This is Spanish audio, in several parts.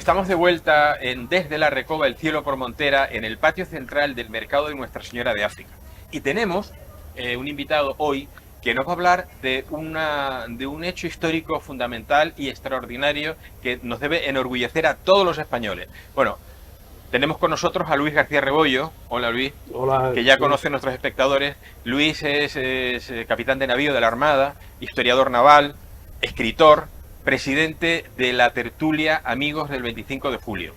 Estamos de vuelta desde la Recoba del Cielo por Montera, en el patio central del mercado de Nuestra Señora de África. Y tenemos un invitado hoy que nos va a hablar de un hecho histórico fundamental y extraordinario que nos debe enorgullecer a todos los españoles. Bueno, tenemos con nosotros a Luis García Rebollo. Hola, Luis. Hola. Que ya conocen nuestros espectadores. Luis es capitán de navío de la Armada, historiador naval, escritor, presidente de la tertulia Amigos del 25 de julio.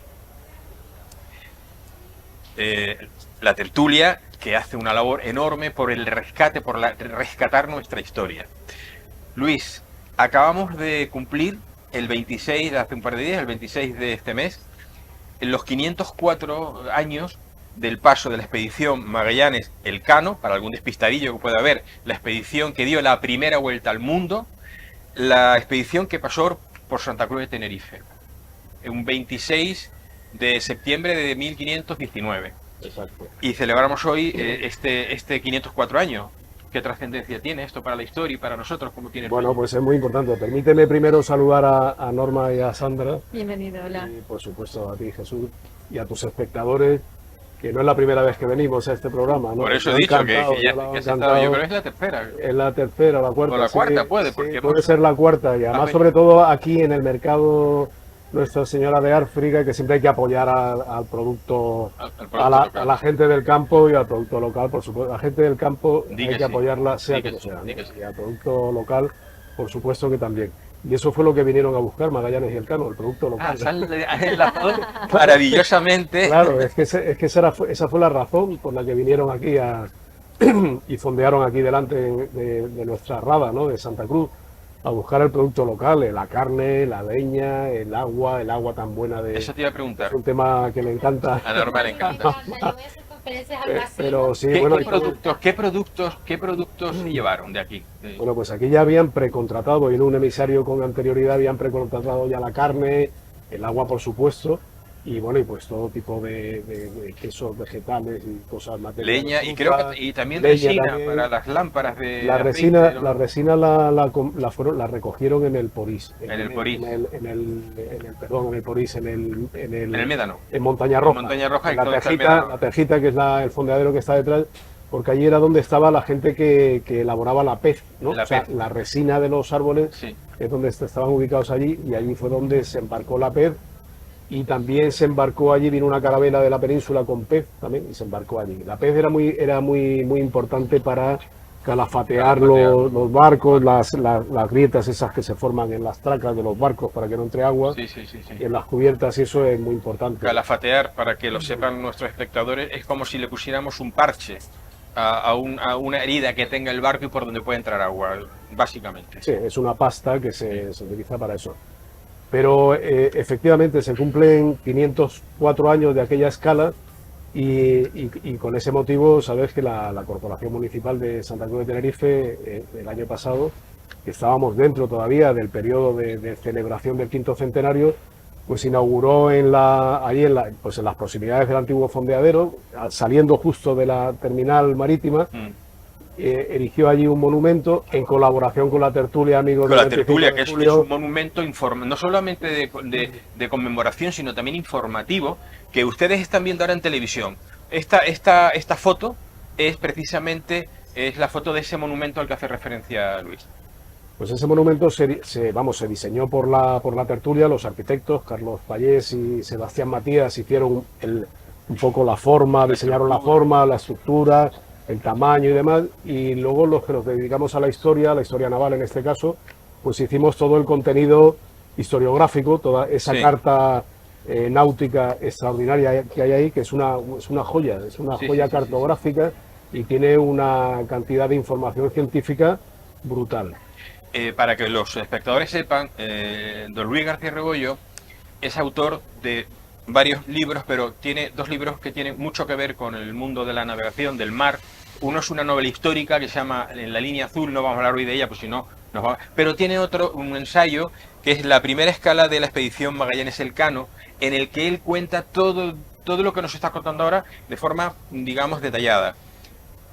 La tertulia que hace una labor enorme por el rescate, rescatar nuestra historia. Luis, acabamos de cumplir el 26, hace un par de días, el 26 de este mes, en los 504 años del paso de la expedición Magallanes-Elcano, para algún despistadillo que pueda haber, la expedición que dio la primera vuelta al mundo, la expedición que pasó por Santa Cruz de Tenerife, un 26 de septiembre de 1519. Exacto. Y celebramos hoy este 504 años. ¿Qué trascendencia tiene esto para la historia y para nosotros? ¿Cómo tiene? Bueno, pues es muy importante. Permíteme primero saludar a Norma y a Sandra. Bienvenido, hola. Y por supuesto a ti, Jesús, y a tus espectadores, que no es la primera vez que venimos a este programa, ¿no? Por eso he dicho que ya has estado, yo creo que es la tercera. Es la tercera, la cuarta. O la cuarta, sí, puede, sí, porque puede ser la cuarta, y además sobre todo aquí en el mercado Nuestra Señora de África, que siempre hay que apoyar al producto, a la gente del campo y al producto local, por supuesto. La gente del campo hay que apoyarla, sea como sea, ¿no? Y al producto local, por supuesto que también. Y eso fue lo que vinieron a buscar Magallanes y Elcano, el producto local. Maravillosamente. Claro, es que esa fue la razón por la que vinieron aquí y fondearon aquí delante de nuestra rada, ¿no? De Santa Cruz, a buscar el producto local, la carne, la leña, el agua tan buena de... Eso te iba a preguntar. Es un tema que le encanta. A Norma le encanta. Pero sí, ¿Qué productos se llevaron de aquí? Bueno, pues aquí ya habían precontratado, vino un emisario con anterioridad, habían precontratado ya la carne, el agua por supuesto, y bueno, y pues todo tipo de quesos vegetales y cosas materiales. Leña, y creo que también resina también, para las lámparas de la resina, aceite, ¿no? La resina la recogieron en el Porís. En el Porís. En el Porís, en el Médano. En Montaña Roja. En Montaña Roja, la Tejita, que es el fondeadero que está detrás, porque allí era donde estaba la gente que elaboraba la pez, ¿no? La resina de los árboles, sí, es donde estaban ubicados allí, y allí fue donde se embarcó la pez. Y también se embarcó allí, vino una carabela de la península con pez también, y se embarcó allí. La pez era muy importante para calafatear los barcos, las grietas esas que se forman en las tracas de los barcos para que no entre agua. Sí. Y en las cubiertas, y eso es muy importante. Calafatear, para que lo sepan nuestros espectadores, es como si le pusiéramos un parche a una herida que tenga el barco y por donde puede entrar agua, básicamente. Sí, es una pasta que se utiliza para eso. Pero efectivamente se cumplen 504 años de aquella escala y con ese motivo sabes que la Corporación Municipal de Santa Cruz de Tenerife el año pasado, que estábamos dentro todavía del periodo de celebración del quinto centenario, pues inauguró allí en las proximidades del antiguo fondeadero, saliendo justo de la terminal marítima. Erigió allí un monumento en colaboración con la tertulia Amigos del 25 de Julio. Que es un monumento no solamente de conmemoración, sino también informativo, que ustedes están viendo ahora en televisión. Esta foto es precisamente la foto de ese monumento al que hace referencia Luis. Pues ese monumento se diseñó por la tertulia, los arquitectos Carlos Pallés y Sebastián Matías hicieron un poco la forma, diseñaron la forma, la estructura, el tamaño y demás, y luego los que nos dedicamos a la historia naval en este caso, pues hicimos todo el contenido historiográfico, toda esa carta náutica extraordinaria que hay ahí, que es una joya, cartográfica. Y tiene una cantidad de información científica brutal. Para que los espectadores sepan, don Luis García Rebollo es autor de varios libros, pero tiene dos libros que tienen mucho que ver con el mundo de la navegación, del mar. Uno es una novela histórica que se llama En la línea azul, no vamos a hablar hoy de ella, pues si no, pero tiene un ensayo que es la primera escala de la expedición Magallanes-Elcano, en el que él cuenta todo lo que nos está contando ahora de forma, digamos, detallada,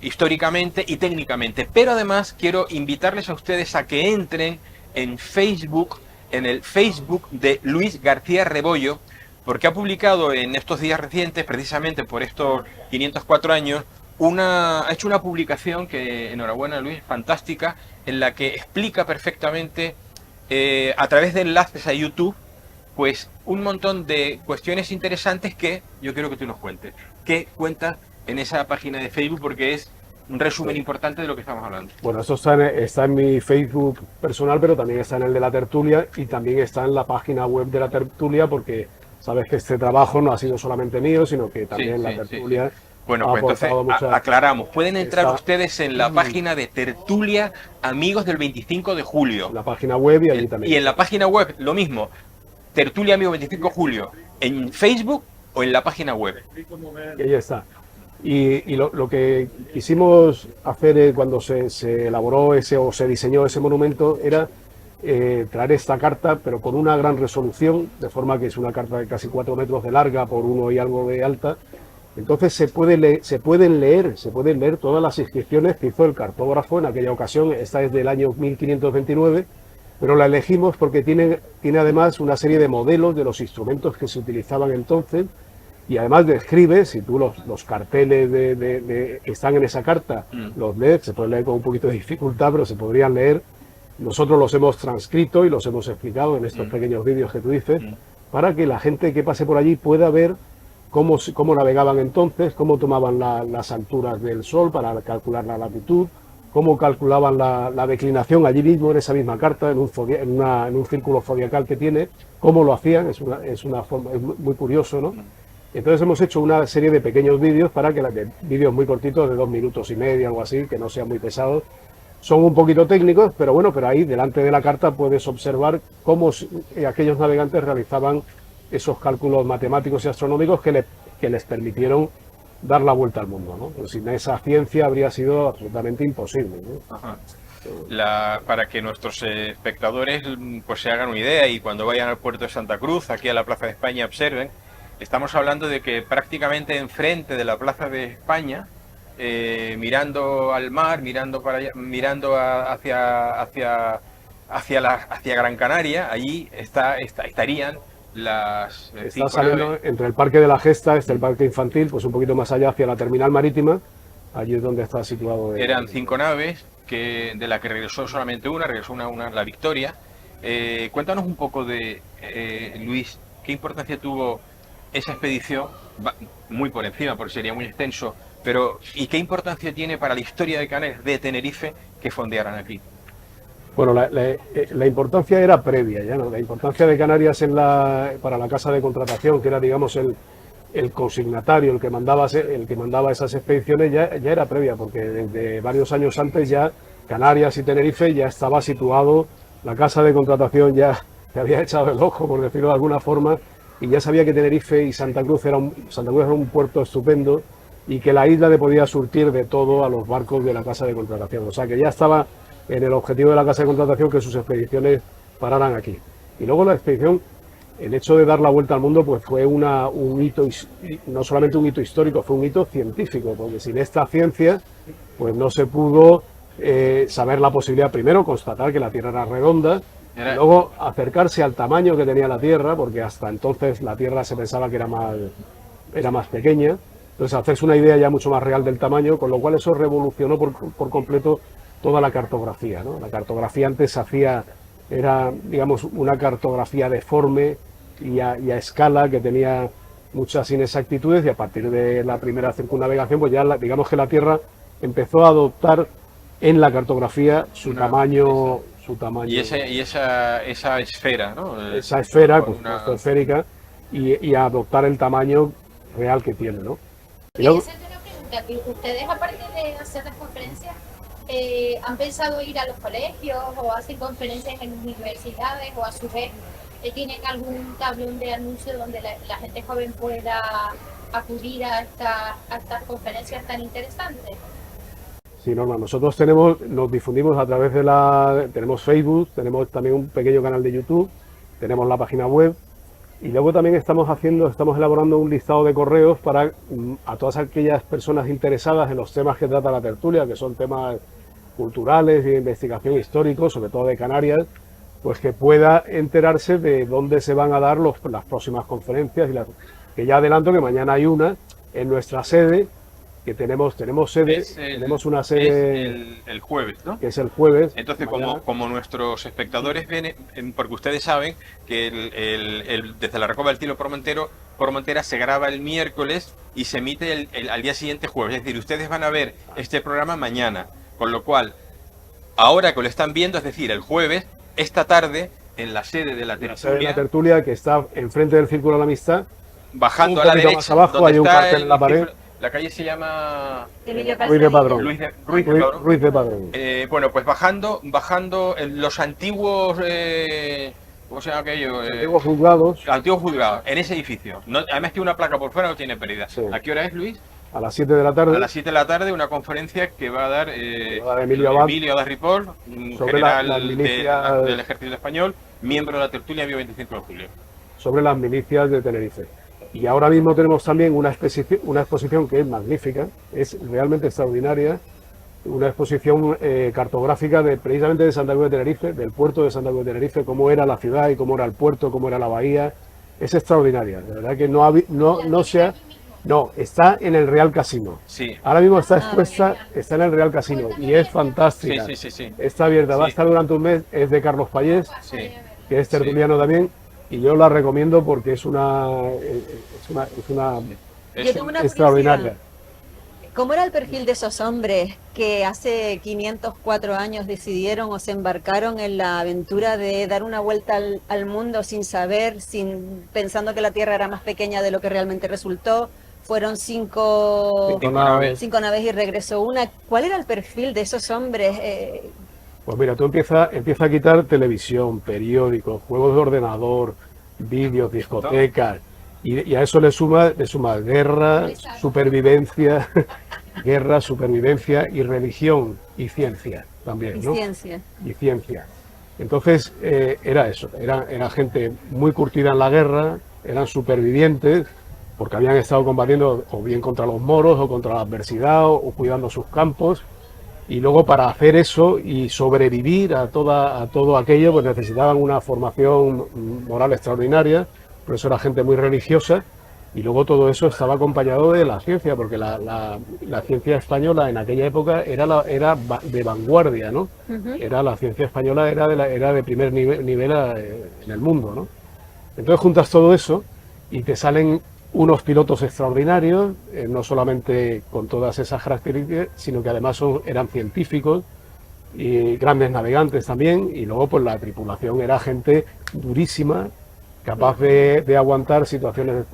históricamente y técnicamente. Pero además quiero invitarles a ustedes a que entren en Facebook, en el Facebook de Luis García Rebollo, porque ha publicado en estos días recientes, precisamente por estos 504 años, ha hecho una publicación que, enhorabuena Luis, fantástica, en la que explica perfectamente, a través de enlaces a YouTube, pues un montón de cuestiones interesantes que yo quiero que tú nos cuentes. ¿Qué cuentas en esa página de Facebook? Porque es un resumen importante de lo que estamos hablando. Bueno, esto está en mi Facebook personal, pero también está en el de la tertulia y también está en la página web de la tertulia, porque sabes que este trabajo no ha sido solamente mío, sino que también la tertulia... Bueno, pues entonces aclaramos. Pueden entrar ustedes en la página de Tertulia Amigos del 25 de julio. La página web y allí también. Y en la página web lo mismo. Tertulia Amigos 25 de julio. En Facebook o en la página web. Y ahí está. Y lo que quisimos hacer cuando se elaboró o se diseñó ese monumento era traer esta carta, pero con una gran resolución, de forma que es una carta de casi 4 metros de larga por 1 y algo de alta. Entonces se pueden leer todas las inscripciones que hizo el cartógrafo en aquella ocasión. Esta es del año 1529, pero la elegimos porque tiene además una serie de modelos de los instrumentos que se utilizaban entonces, y además describe, si tú los carteles que están en esa carta los lees, se pueden leer con un poquito de dificultad, pero se podrían leer. Nosotros los hemos transcrito y los hemos explicado en estos pequeños vídeos que tú dices, para que la gente que pase por allí pueda ver cómo navegaban entonces, cómo tomaban las alturas del sol para calcular la latitud, cómo calculaban la declinación allí mismo en esa misma carta, en un círculo zodiacal que tiene, cómo lo hacían. Es muy curioso, ¿no? Entonces hemos hecho una serie de pequeños vídeos vídeos muy cortitos, de 2 minutos y medio, algo así, que no sean muy pesados. Son un poquito técnicos, pero bueno, pero ahí delante de la carta puedes observar cómo aquellos navegantes realizaban esos cálculos matemáticos y astronómicos que les permitieron dar la vuelta al mundo, ¿no? Pues sin esa ciencia habría sido absolutamente imposible, ¿no? Ajá. Para que nuestros espectadores pues se hagan una idea, y cuando vayan al puerto de Santa Cruz, aquí a la Plaza de España, observen, estamos hablando de que prácticamente enfrente de la Plaza de España, mirando al mar, mirando para allá, mirando hacia Gran Canaria, allí estarían las está saliendo naves. Entre el Parque de la Gesta, el parque infantil, pues un poquito más allá hacia la terminal marítima, allí es donde está situado. Eran 5 naves, de la que regresó solamente una, la Victoria. Cuéntanos un poco de, Luis, qué importancia tuvo esa expedición, muy por encima porque sería muy extenso, pero ¿y qué importancia tiene para la historia de Tenerife que fondearan aquí? Bueno, la importancia era previa, ya no. La importancia de Canarias para la casa de contratación, que era, digamos, el consignatario, el que mandaba esas expediciones, ya era previa, porque desde varios años antes ya Canarias y Tenerife ya estaba situado, la casa de contratación ya se había echado el ojo, por decirlo de alguna forma, y ya sabía que Tenerife y Santa Cruz era un puerto estupendo, y que la isla le podía surtir de todo a los barcos de la casa de contratación. O sea que ya estaba en el objetivo de la casa de contratación que sus expediciones pararan aquí. Y luego la expedición, el hecho de dar la vuelta al mundo, pues fue un hito, no solamente un hito histórico, fue un hito científico, porque sin esta ciencia pues no se pudo saber la posibilidad, primero constatar que la Tierra era redonda, y luego acercarse al tamaño que tenía la Tierra, porque hasta entonces la Tierra se pensaba que era más pequeña. Entonces hacerse una idea ya mucho más real del tamaño, con lo cual eso revolucionó por completo toda la cartografía, ¿no? La cartografía antes era, digamos, una cartografía deforme y a escala, que tenía muchas inexactitudes, y a partir de la primera circunnavegación, pues ya digamos que la Tierra empezó a adoptar en la cartografía su tamaño. Y esa esfera, ¿no? Esa esfera, pues esférica, y a adoptar el tamaño real que tiene, ¿no? Y luego, esa es una pregunta, ustedes, aparte de hacer las conferencias, ¿han pensado ir a los colegios o hacen conferencias en universidades, o a su vez tienen algún tablón de anuncio donde la gente joven pueda acudir a estas conferencias tan interesantes? Sí, Norma, nosotros nos difundimos a través tenemos Facebook, tenemos también un pequeño canal de YouTube, tenemos la página web, y luego también estamos elaborando un listado de correos para a todas aquellas personas interesadas en los temas que trata la tertulia, que son temas culturales y de investigación histórico, sobre todo de Canarias, pues que pueda enterarse de dónde se van a dar las próximas conferencias, que ya adelanto que mañana hay una en nuestra sede, que tenemos sede, tenemos una sede el jueves, ¿no? que es el jueves. Entonces, como nuestros espectadores ven, porque ustedes saben que desde la Recoba del Tilo Formentera se graba el miércoles y se emite al día siguiente jueves. Es decir, ustedes van a ver este programa mañana, con lo cual, ahora que lo están viendo, es decir, el jueves, esta tarde, en la sede de la tertulia, que está enfrente del Círculo de la Amistad, bajando a la derecha, más abajo hay un cartel en la pared. La calle se llama Ruiz de Padrón. Ruiz de Padrón. Bueno, pues bajando en los antiguos, ¿cómo se llama aquello? Antiguos juzgados. Antiguos juzgados, en ese edificio. Además que una placa por fuera no tiene pérdida. Sí. ¿A qué hora es, Luis? A las 7 de la tarde. A las 7 de la tarde, una conferencia que va a dar Emilio Abad Ripoll, sobre general milicias del Ejército Español, miembro de la tertulia Bio 25 de julio. Sobre las milicias de Tenerife. Y ahora mismo tenemos también una exposición que es magnífica, es realmente extraordinaria, una exposición cartográfica precisamente de Santa Cruz de Tenerife, del puerto de Santa Cruz de Tenerife, cómo era la ciudad y cómo era el puerto, cómo era la bahía. Es extraordinaria, de verdad que no, está en el Real Casino. Sí. Ahora mismo está expuesta, está en el Real Casino y es fantástica. Sí. Está abierta, va a estar durante un mes, es de Carlos Pallés, sí, que es tertuliano también. Y yo la recomiendo porque es extraordinaria. ¿Cómo era el perfil de esos hombres que hace 504 años decidieron o se embarcaron en la aventura de dar una vuelta al mundo sin saber, pensando que la Tierra era más pequeña de lo que realmente resultó? Fueron cinco naves y regresó una. ¿Cuál era el perfil de esos hombres? Pues mira, tú empieza a quitar televisión, periódicos, juegos de ordenador, vídeos, discotecas, y a eso le suma guerra, supervivencia, y religión y ciencia también, ¿no? Y ciencia. Entonces era eso, era gente muy curtida en la guerra, eran supervivientes, porque habían estado combatiendo o bien contra los moros o contra la adversidad o cuidando sus campos. Y luego para hacer eso y sobrevivir a todo aquello, pues necesitaban una formación moral extraordinaria, por eso era gente muy religiosa, y luego todo eso estaba acompañado de la ciencia, porque la ciencia española en aquella época era de vanguardia, ¿no? La ciencia española era de primer nivel en el mundo, ¿no? Entonces juntas todo eso y te salen unos pilotos extraordinarios, no solamente con todas esas características, sino que además eran científicos y grandes navegantes también, y luego pues la tripulación era gente durísima, capaz de aguantar situaciones,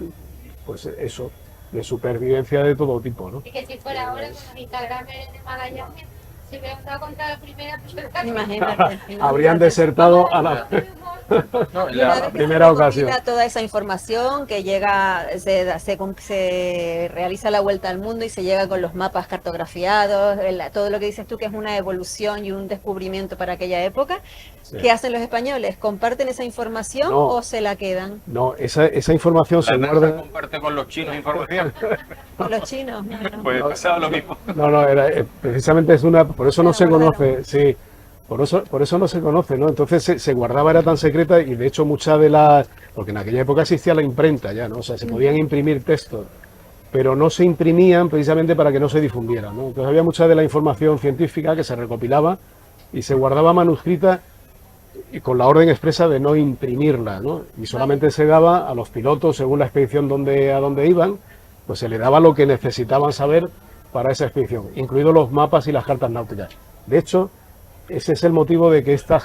pues eso, de supervivencia de todo tipo, ¿no? Y que si fuera ahora con los Instagram de Magallanes, si hubiera estado contra la primera, pues imagínate. Habrían desertado a la primera ocasión. Toda esa información que llega, se realiza la vuelta al mundo y se llega con los mapas cartografiados, todo lo que dices tú que es una evolución y un descubrimiento para aquella época. Sí. ¿Qué hacen los españoles? ¿Comparten esa información o se la quedan? No, esa información se guarda. ¿Comparte con los chinos información? ¿Con los chinos? No. Pues pasaba lo mismo. No, precisamente por eso no se conoce, sí. Por eso no se conoce, ¿no? Entonces se guardaba, era tan secreta, y de hecho porque en aquella época existía la imprenta ya, ¿no? O sea, se podían imprimir textos, pero no se imprimían precisamente para que no se difundiera, ¿no? Entonces había mucha de la información científica que se recopilaba y se guardaba manuscrita y con la orden expresa de no imprimirla, ¿no? Y solamente se daba a los pilotos, según la expedición a donde iban, pues se le daba lo que necesitaban saber para esa expedición, incluidos los mapas y las cartas náuticas. De hecho, ese es el motivo de que esta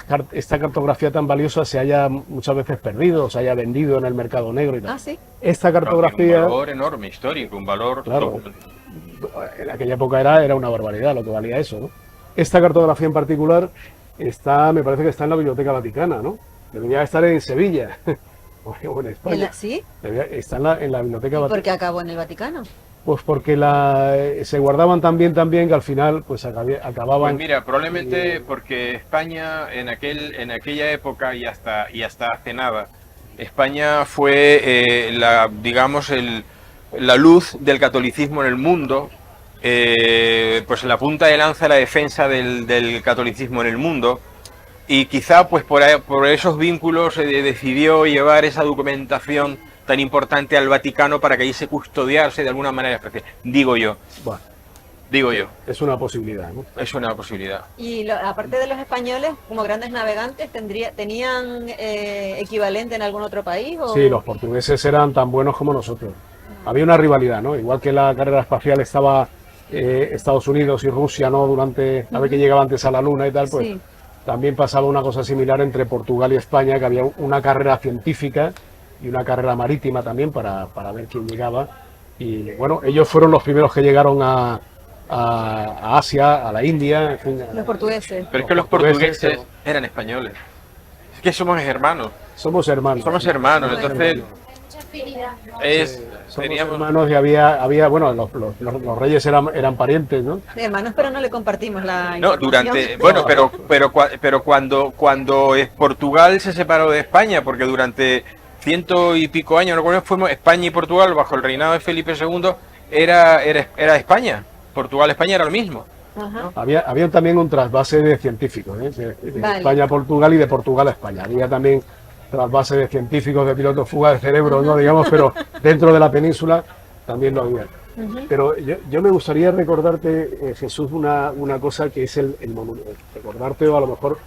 cartografía tan valiosa se haya muchas veces perdido, o se haya vendido en el mercado negro y tal. Ah, ¿sí? Esta cartografía... Un valor enorme, histórico, un valor... Claro, en aquella época era una barbaridad lo que valía eso, ¿no? Esta cartografía en particular me parece que está en la Biblioteca Vaticana, ¿no? Debería estar en Sevilla, o en España. ¿Sí? Está en la Biblioteca Vaticana. ¿Por qué acabó en el Vaticano? Pues porque se guardaban tan bien que al final pues acababan... Pues mira, probablemente porque España en aquella época y hasta hace nada, España fue la luz del catolicismo en el mundo, pues la punta de lanza de la defensa del catolicismo en el mundo, y quizá pues por esos vínculos decidió llevar esa documentación tan importante al Vaticano para que ahí se custodiase de alguna manera especial. Digo yo. Bueno, Digo yo. es una posibilidad, ¿no? Es una posibilidad. Y aparte de los españoles, como grandes navegantes, ¿tenían equivalente en algún otro país? ¿O? Sí, los portugueses eran tan buenos como nosotros. Había una rivalidad, ¿no? Igual que la carrera espacial estaba Estados Unidos y Rusia, ¿no? Durante, a ver que llegaba antes a la Luna y tal, pues Sí. también pasaba una cosa similar entre Portugal y España, que había una carrera científica y una carrera marítima también para ver quién llegaba. Y bueno, ellos fueron los primeros que llegaron a Asia, a la India, en fin, Los portugueses. Pero es que los portugueses eran españoles. Es que somos hermanos. somos hermanos. Somos hermanos, entonces Hay mucha afinidad, ¿no? Somos teníamos- hermanos y había bueno, los reyes eran parientes, ¿no? Hermanos, pero no le compartimos la No, información. bueno, pero cuando Portugal se separó de España, porque durante ciento y pico años, no recuerdo, fuimos España y Portugal bajo el reinado de Felipe II, era España. Portugal, España era lo mismo. Ajá. Había también un trasvase de científicos, de Vale. España a Portugal y de Portugal a España. Había también trasvase de científicos, de pilotos fuga de cerebro, ¿no? Digamos, pero dentro de la península también lo había. Pero yo me gustaría recordarte, Jesús, una cosa que es el monumento. Recordarte, o a lo mejor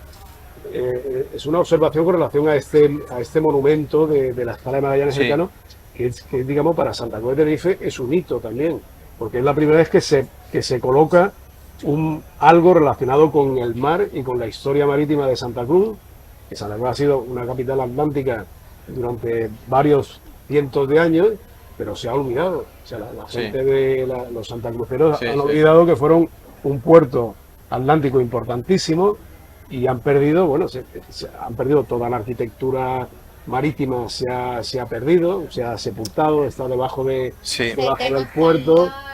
es una observación con relación a este monumento de la escala de Magallanes Sí. Elcano, que digamos, para Santa Cruz de Tenerife es un hito también, porque es la primera vez que se coloca algo relacionado con el mar y con la historia marítima de Santa Cruz, que Santa Cruz ha sido una capital atlántica durante varios cientos de años, pero se ha olvidado. O sea, la Sí. gente de los santacruceros Sí, han sí. olvidado que fueron un puerto atlántico importantísimo y han perdido, bueno, han perdido toda la arquitectura marítima, se ha perdido, se ha sepultado, está debajo Sí. debajo Ese tema del tan puerto. largo,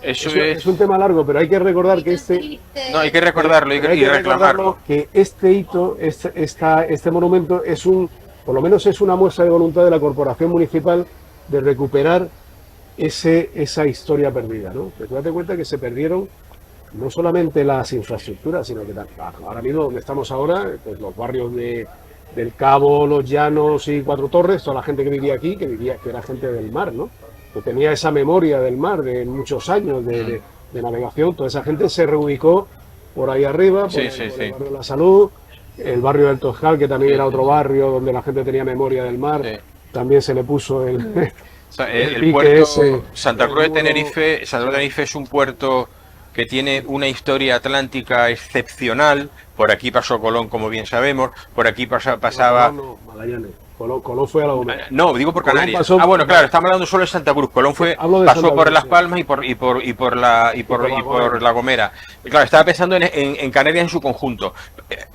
Eso Es un tema largo, pero hay que recordar que tan triste. No, hay que recordarlo pero hay y que reclamarlo. recordarlo, que este hito, este monumento por lo menos es una muestra de voluntad de la corporación municipal de recuperar esa historia perdida, ¿no? Pero tú date cuenta que se perdieron no solamente las infraestructuras, sino que ahora mismo donde estamos ahora, pues los barrios del Cabo, Los Llanos y Cuatro Torres, toda la gente que vivía aquí, que era gente del mar, ¿no? Que tenía esa memoria del mar de muchos años de navegación, toda esa gente se reubicó por ahí arriba, por Sí, el sí. barrio de la Salud, el barrio del Toscal, que también Sí, era sí, otro sí. barrio donde la gente tenía memoria del mar, Sí. también se le puso el... O sea, El el pique puerto ese, Santa Cruz de el nudo. Tenerife, Santa Cruz de Tenerife es un puerto que tiene una historia atlántica excepcional. Por aquí pasó Colón, como bien sabemos. Por aquí pasaba. No, Magallanes. Colón fue a La Gomera. No, digo por Colón Canarias. pasó- Bueno, claro, estamos hablando solo de Santa Cruz. Colón Hablo de pasó Santa por Cruz, Las sí. Palmas y por La Gomera. Y claro, estaba pensando en Canarias en su conjunto.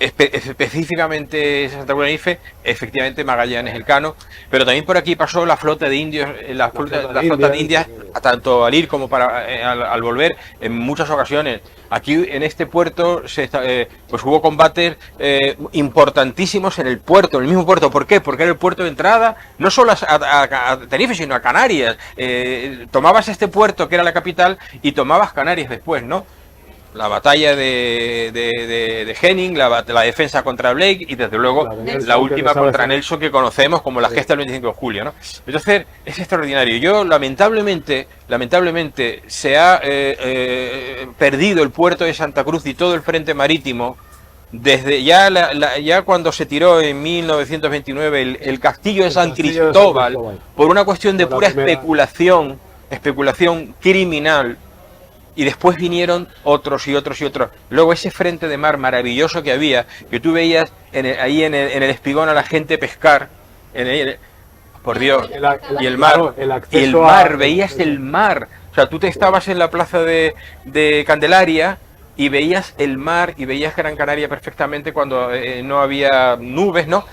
Específicamente Santa Cruz de Tenerife, efectivamente Magallanes Elcano, pero también por aquí pasó la flota de indios, la flota de Indias, tanto al ir como al volver, en muchas ocasiones. Aquí en este puerto pues hubo combates importantísimos en el puerto, en el mismo puerto. ¿Por qué? Porque era el puerto de entrada, no solo a Tenerife, sino a Canarias. Tomabas este puerto, que era la capital, y tomabas Canarias después, ¿no? La batalla de Henning, la defensa contra Blake y desde luego La de Nelson, la que última estaba contra esa- Nelson, que conocemos como la gesta del 25 de julio, ¿no? Entonces es extraordinario. Yo lamentablemente se ha perdido el puerto de Santa Cruz y todo el frente marítimo desde ya cuando se tiró en 1929 el castillo de San castillo de San Cristóbal Cristóbal. por una cuestión de Por la pura primera- especulación criminal. Y después vinieron otros y otros y otros. Luego ese frente de mar maravilloso que había, que tú veías ahí en el espigón a la gente pescar. Por Dios. Y el mar. Claro, el acceso Y el mar, veías el mar. O sea, tú te estabas en la plaza de Candelaria y veías el mar y veías Gran Canaria perfectamente cuando no había nubes, ¿no?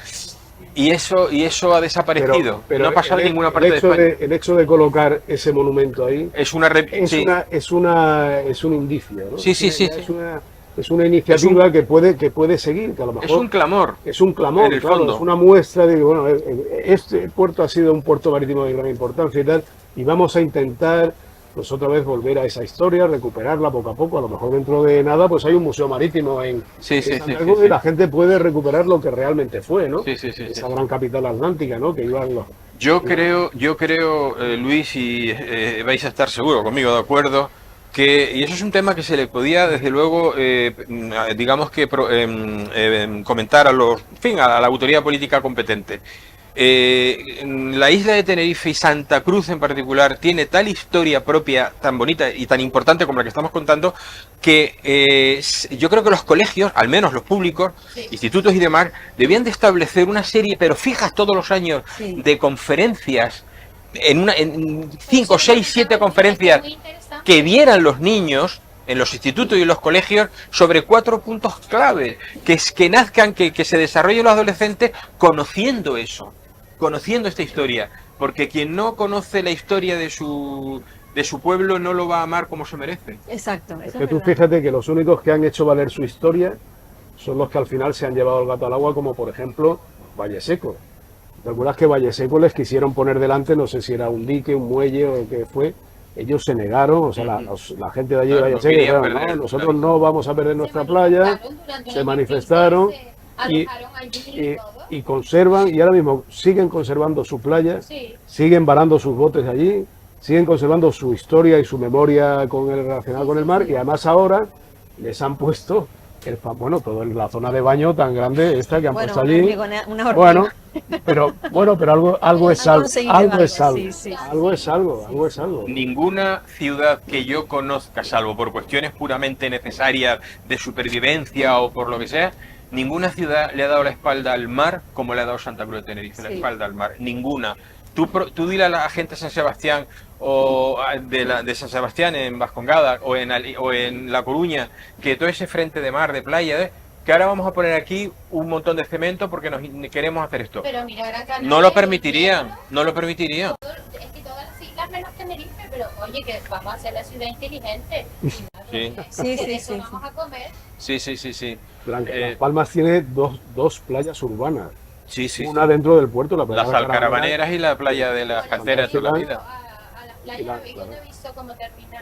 Y eso ha desaparecido. Pero no ha pasado en ninguna parte de hecho España. el hecho de colocar ese monumento ahí Es una... sí. es un indicio, ¿no? Sí. Es una iniciativa que puede seguir, que a lo mejor Es un clamor. es un clamor, en el claro, fondo. es una muestra de que bueno, este puerto ha sido un puerto marítimo de gran importancia y tal, y vamos a intentar pues otra vez volver a esa historia, recuperarla poco a poco. A lo mejor dentro de nada pues hay un museo marítimo en Santa Cruz y la gente puede recuperar lo que realmente fue, ¿no? Esa gran capital atlántica, ¿no? Que iban los... Yo creo, Luis, y vais a estar seguro conmigo, de acuerdo, que, y eso es un tema que se le podía, desde luego, digamos que comentar a la autoridad política competente. La isla de Tenerife y Santa Cruz en particular tiene tal historia propia, tan bonita y tan importante como la que estamos contando, que yo creo que los colegios, al menos los públicos, institutos y demás, debían de establecer una serie, pero fijas todos los años, de conferencias, en 5, 6, 7 conferencias que vieran los niños en los institutos y en los colegios sobre 4 puntos clave, que nazcan, que se desarrollen los adolescentes conociendo eso, conociendo esta historia, porque quien no conoce la historia de su pueblo no lo va a amar como se merece. Exacto. Es que tú fíjate que los únicos que han hecho valer su historia son los que al final se han llevado el gato al agua, como por ejemplo Valle Seco. ¿Te acuerdas que Valle Seco les quisieron poner delante, no sé si era un dique, un muelle o qué fue? Ellos se negaron, o sea, la gente de allí de Valle Seco dijeron, no, nosotros no vamos a perder nuestra playa, se manifestaron y conservan, y ahora mismo siguen conservando su playa, siguen varando sus botes allí, siguen conservando su historia y su memoria relacionada con el mar, y además ahora les han puesto toda la zona de baño tan grande esta que han puesto allí. Pero algo es algo. Algo es algo. Ninguna ciudad que yo conozca, salvo por cuestiones puramente necesarias de supervivencia o por lo que sea, ninguna ciudad le ha dado la espalda al mar como le ha dado Santa Cruz de Tenerife, la espalda al mar. Ninguna. Tú dile a la gente de San Sebastián o de San Sebastián en Vascongada o en La Coruña, que todo ese frente de mar, de playa, que ahora vamos a poner aquí un montón de cemento porque queremos hacer esto. Pero mira, Gran Canaria, no lo permitirían. Es que todas las islas menos Tenerife, pero oye, que vamos a hacer la ciudad inteligente. Sí. Vamos a comer. Sí. Las Palmas tiene dos playas urbanas. Sí. Una dentro del puerto, las Alcaravaneras y la playa de las Canteras de la vida. A las playas y yo no he visto cómo termina.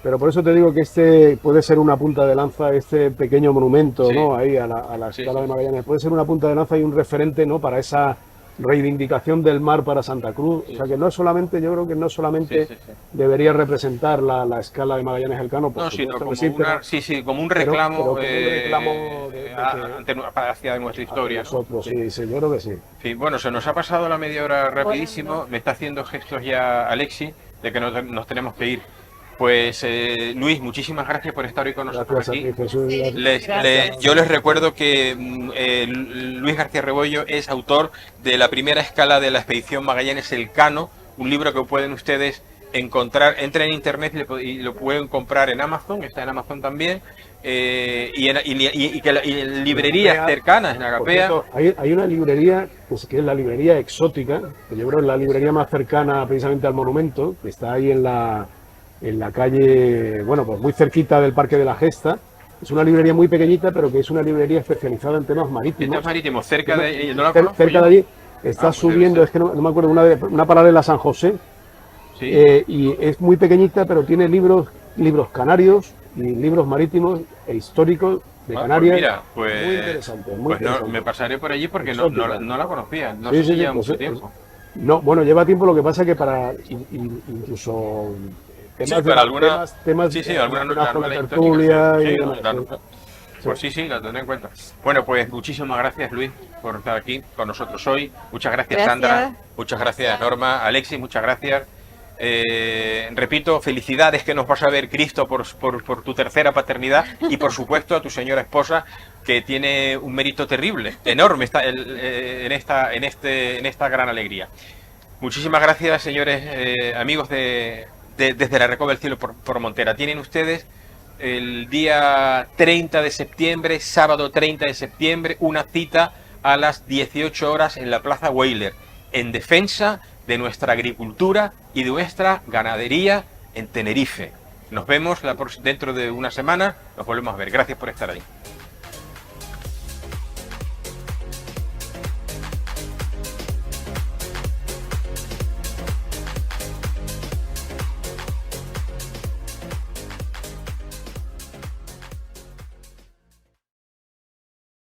Pero por eso te digo que este puede ser una punta de lanza, este pequeño monumento, ¿no? Ahí a la escala de Magallanes, puede ser una punta de lanza y un referente, ¿no? Para esa reivindicación del mar para Santa Cruz. O sea que no es solamente, yo creo que no solamente debería representar la escala de Magallanes Elcano, sino como un reclamo, hacia nuestra historia. Nosotros, yo creo que sí. Sí, bueno, se nos ha pasado la media hora rapidísimo, me está haciendo gestos ya Alexi de que nos tenemos que ir. Pues Luis, muchísimas gracias por estar hoy con nosotros aquí. Yo les recuerdo que Luis García Rebollo es autor de la primera escala de la expedición Magallanes Elcano, un libro que pueden ustedes encontrar, entren en internet y lo pueden comprar en Amazon, está en Amazon también, y en librerías cercanas, en Agapea. Hay una librería que es la librería Exótica, que yo creo que es la librería más cercana precisamente al monumento, que está ahí en la calle, pues muy cerquita del Parque de la Gesta. Es una librería muy pequeñita, pero que es una librería especializada en temas marítimos. Cerca de, ¿no la cerca de allí. Está subiendo, es que no me acuerdo, una paralela a San José. Y es muy pequeñita, pero tiene libros canarios y libros marítimos e históricos de Canarias. Muy interesante. Me pasaré por allí porque no la conocía. No sé si lleva mucho tiempo. No, bueno, lleva tiempo, lo que pasa que para incluso temas alguna tertulia pues la tendré en cuenta. Bueno, pues muchísimas gracias, Luis, por estar aquí con nosotros hoy. Muchas gracias. Sandra, muchas gracias, Norma, Alexis, muchas gracias. Repito, felicidades que nos vas a ver, Cristo, por tu tercera paternidad, y por supuesto a tu señora esposa, que tiene un mérito terrible, enorme en esta gran alegría. Muchísimas gracias, señores amigos desde la Recoba del Cielo por Montera. Tienen ustedes el día 30 de septiembre, sábado 30 de septiembre, una cita a las 18 horas en la Plaza Weyler, en defensa de nuestra agricultura y de nuestra ganadería en Tenerife. Nos vemos dentro de una semana, nos volvemos a ver. Gracias por estar ahí.